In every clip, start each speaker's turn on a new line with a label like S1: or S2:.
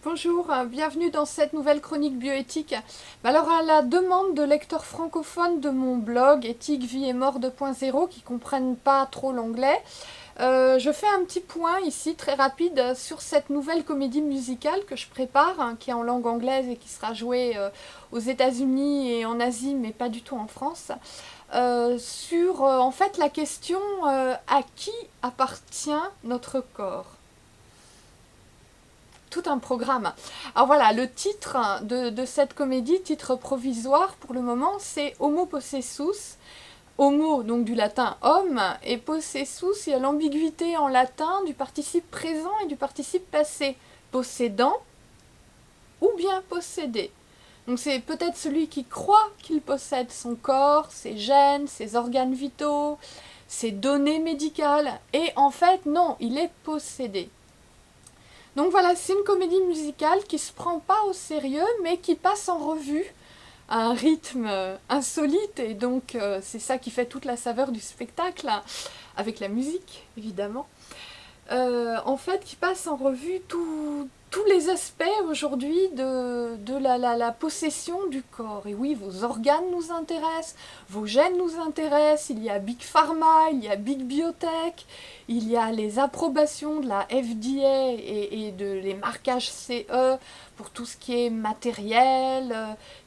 S1: Bonjour, bienvenue dans cette nouvelle chronique bioéthique. Alors à la demande de lecteurs francophones de mon blog Éthique, vie et mort 2.0 qui comprennent pas trop l'anglais, je fais un petit point ici très rapide sur cette nouvelle comédie musicale que je prépare, qui est en langue anglaise et qui sera jouée aux États-Unis et en Asie, mais pas du tout en France. Sur en fait la question à qui appartient notre corps. Tout un programme. Alors voilà, le titre de cette comédie, titre provisoire pour le moment, c'est Homo possessus. Homo, donc du latin homme, et possessus, il y a l'ambiguïté en latin du participe présent et du participe passé. Possédant ou bien possédé. Donc c'est peut-être celui qui croit qu'il possède son corps, ses gènes, ses organes vitaux, ses données médicales, et en fait non, il est possédé. Donc voilà, c'est une comédie musicale qui se prend pas au sérieux, mais qui passe en revue à un rythme insolite, et donc c'est ça qui fait toute la saveur du spectacle, avec la musique évidemment. En fait, qui passe en revue tous les aspects aujourd'hui de la possession du corps. Et oui, vos organes nous intéressent, vos gènes nous intéressent, il y a Big Pharma, il y a Big Biotech, il y a les approbations de la FDA et de les marquages CE pour tout ce qui est matériel,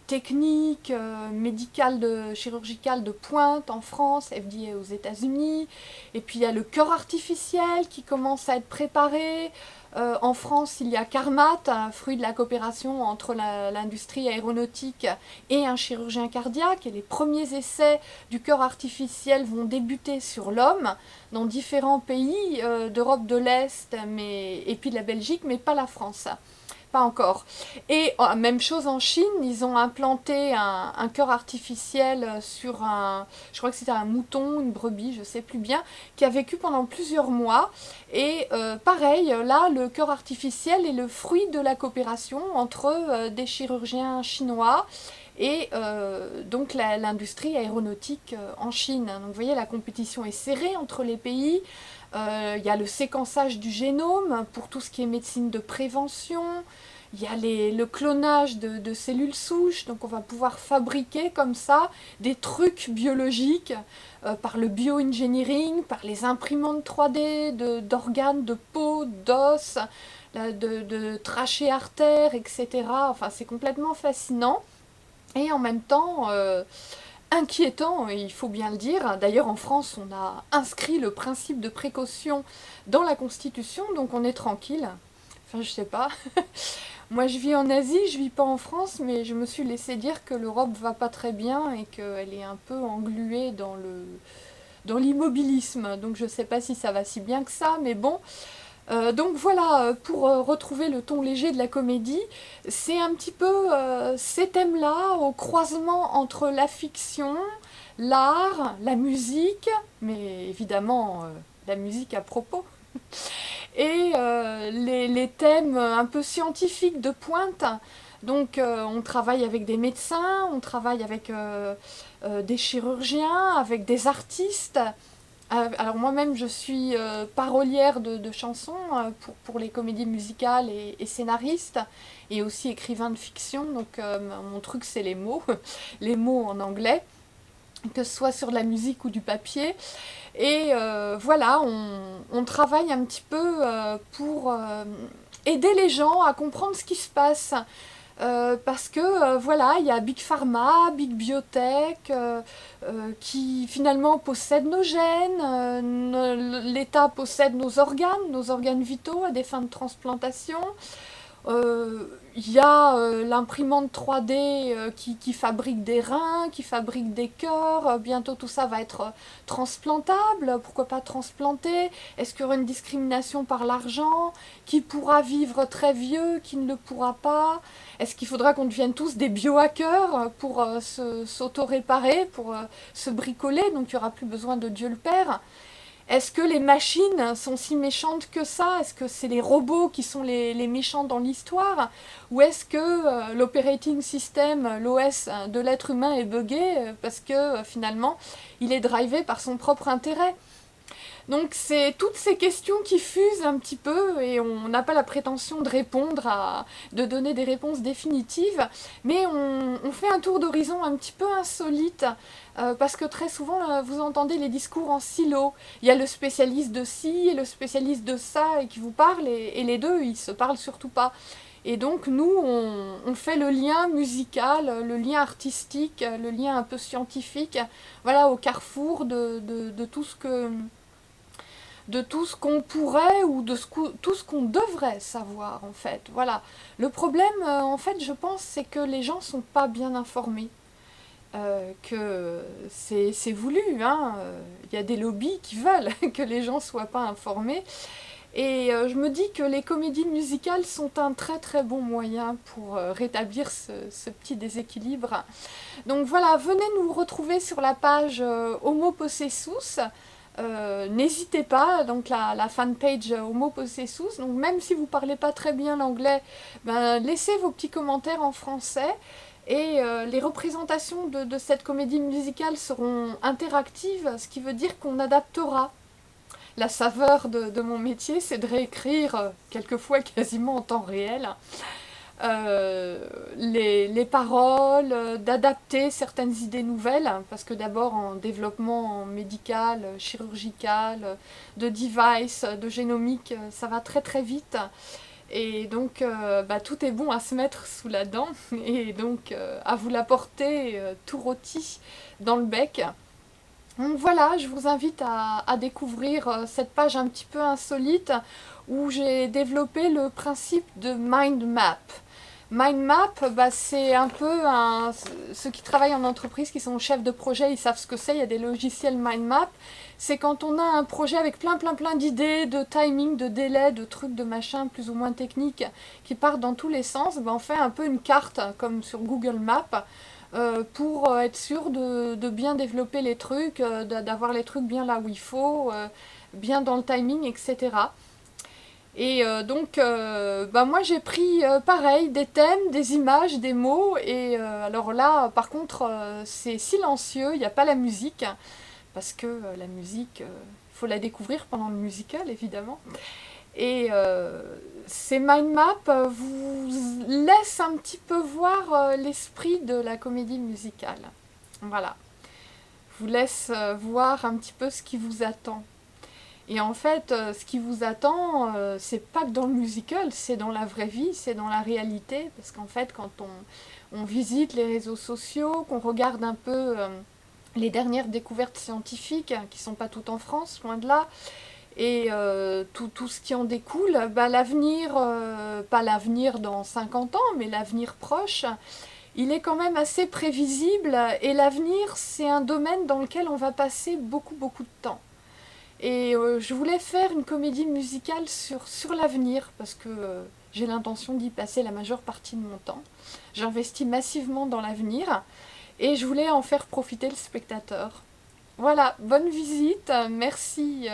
S1: technique, médical, chirurgical de pointe en France, FDA aux États-Unis. Et puis il y a le cœur artificiel qui commence à être préparé. En France, il y a Carmat, un fruit de la coopération entre l'industrie aéronautique et un chirurgien cardiaque. Et les premiers essais du cœur artificiel vont débuter sur l'homme dans différents pays d'Europe de l'Est et puis de la Belgique, mais pas la France. Pas encore. Et même chose en Chine, ils ont implanté un cœur artificiel sur je crois que c'était un mouton, une brebis, je sais plus bien, qui a vécu pendant plusieurs mois. Et pareil, là, le cœur artificiel est le fruit de la coopération entre des chirurgiens chinois et donc l'industrie aéronautique en Chine. Donc vous voyez, la compétition est serrée entre les pays. Il y a le séquençage du génome pour tout ce qui est médecine de prévention. Il y a le clonage de cellules souches, donc on va pouvoir fabriquer comme ça des trucs biologiques par le bioengineering, par les imprimantes 3D d'organes, de peau, d'os, de trachées artères, etc. Enfin, c'est complètement fascinant et en même temps inquiétant, il faut bien le dire. D'ailleurs, en France, on a inscrit le principe de précaution dans la Constitution, donc on est tranquille. Enfin, je sais pas. Moi, je vis en Asie, je vis pas en France, mais je me suis laissé dire que l'Europe va pas très bien et qu'elle est un peu engluée dans l'immobilisme. Donc, je sais pas si ça va si bien que ça, mais bon. Donc voilà, pour retrouver le ton léger de la comédie, c'est un petit peu ces thèmes-là au croisement entre la fiction, l'art, la musique, mais évidemment la musique à propos, et les thèmes un peu scientifiques de pointe. Donc on travaille avec des médecins, on travaille avec des chirurgiens, avec des artistes. Alors moi-même je suis parolière de chansons pour les comédies musicales et scénariste et aussi écrivain de fiction, donc mon truc c'est les mots, les mots en anglais, que ce soit sur de la musique ou du papier. Et voilà, on travaille un petit peu pour aider les gens à comprendre ce qui se passe. Parce que voilà, il y a Big Pharma, Big Biotech qui finalement possèdent nos gènes, l'État possède nos organes vitaux à des fins de transplantation. Il y a l'imprimante 3D qui fabrique des reins, qui fabrique des cœurs. Bientôt tout ça va être transplantable. Pourquoi pas transplanter? Est-ce qu'il y aura une discrimination par l'argent? Qui pourra vivre très vieux? Qui ne le pourra pas? Est-ce qu'il faudra qu'on devienne tous des biohackers pour s'auto-réparer, pour se bricoler? Donc il n'y aura plus besoin de Dieu le Père. Est-ce que les machines sont si méchantes que ça? Est-ce que c'est les robots qui sont les méchants dans l'histoire? Ou est-ce que l'operating system, l'OS de l'être humain est buggé parce que finalement il est drivé par son propre intérêt? Donc c'est toutes ces questions qui fusent un petit peu et on n'a pas la prétention de de donner des réponses définitives, mais on fait un tour d'horizon un petit peu insolite parce que très souvent vous entendez les discours en silo. Il y a le spécialiste de ci et le spécialiste de ça et qui vous parle et les deux ils se parlent surtout pas. Et donc nous, on fait le lien musical, le lien artistique, le lien un peu scientifique, voilà, au carrefour de tout ce que de tout ce qu'on pourrait ou de tout ce qu'on devrait savoir en fait. Voilà. Le problème en fait je pense c'est que les gens sont pas bien informés. Que c'est voulu, hein. Y a des lobbies qui veulent que les gens soient pas informés. Et je me dis que les comédies musicales sont un très très bon moyen pour rétablir ce petit déséquilibre. Donc voilà, venez nous retrouver sur la page Homo Possessus. N'hésitez pas, donc la fanpage Homo Possessus, donc même si vous parlez pas très bien l'anglais, ben, laissez vos petits commentaires en français et les représentations de cette comédie musicale seront interactives, ce qui veut dire qu'on adaptera. La saveur de mon métier, c'est de réécrire, quelquefois quasiment en temps réel, les paroles, d'adapter certaines idées nouvelles, parce que d'abord en développement médical, chirurgical, de device, de génomique, ça va très très vite. Et donc bah, tout est bon à se mettre sous la dent, et donc à vous l'apporter tout rôti dans le bec. Donc voilà, je vous invite à découvrir cette page un petit peu insolite où j'ai développé le principe de mind map. Mind map, bah, c'est un peu ceux qui travaillent en entreprise, qui sont chefs de projet, ils savent ce que c'est, il y a des logiciels mind map. C'est quand on a un projet avec plein d'idées, de timing, de délai, de trucs, de machins plus ou moins techniques qui partent dans tous les sens, bah, on fait un peu une carte comme sur Google Maps pour être sûr de bien développer les trucs, d'avoir les trucs bien là où il faut, bien dans le timing, etc. Et donc, bah moi j'ai pris pareil, des thèmes, des images, des mots, et alors là, par contre, c'est silencieux, il n'y a pas la musique, parce que la musique, il faut la découvrir pendant le musical, évidemment. Et ces mind maps vous laissent un petit peu voir l'esprit de la comédie musicale. Voilà. Vous laisse voir un petit peu ce qui vous attend. Et en fait, ce qui vous attend, c'est pas que dans le musical, c'est dans la vraie vie, c'est dans la réalité. Parce qu'en fait, quand on visite les réseaux sociaux, qu'on regarde un peu les dernières découvertes scientifiques, qui sont pas toutes en France, loin de là, et tout ce qui en découle, bah, l'avenir, pas l'avenir dans 50 ans, mais l'avenir proche, il est quand même assez prévisible. Et l'avenir, c'est un domaine dans lequel on va passer beaucoup de temps. Et je voulais faire une comédie musicale sur l'avenir, parce que j'ai l'intention d'y passer la majeure partie de mon temps. J'investis massivement dans l'avenir, et je voulais en faire profiter le spectateur. Voilà, bonne visite, merci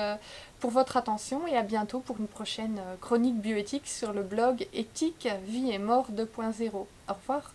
S1: pour votre attention, et à bientôt pour une prochaine chronique bioéthique sur le blog Éthique, Vie et Mort 2.0. Au revoir.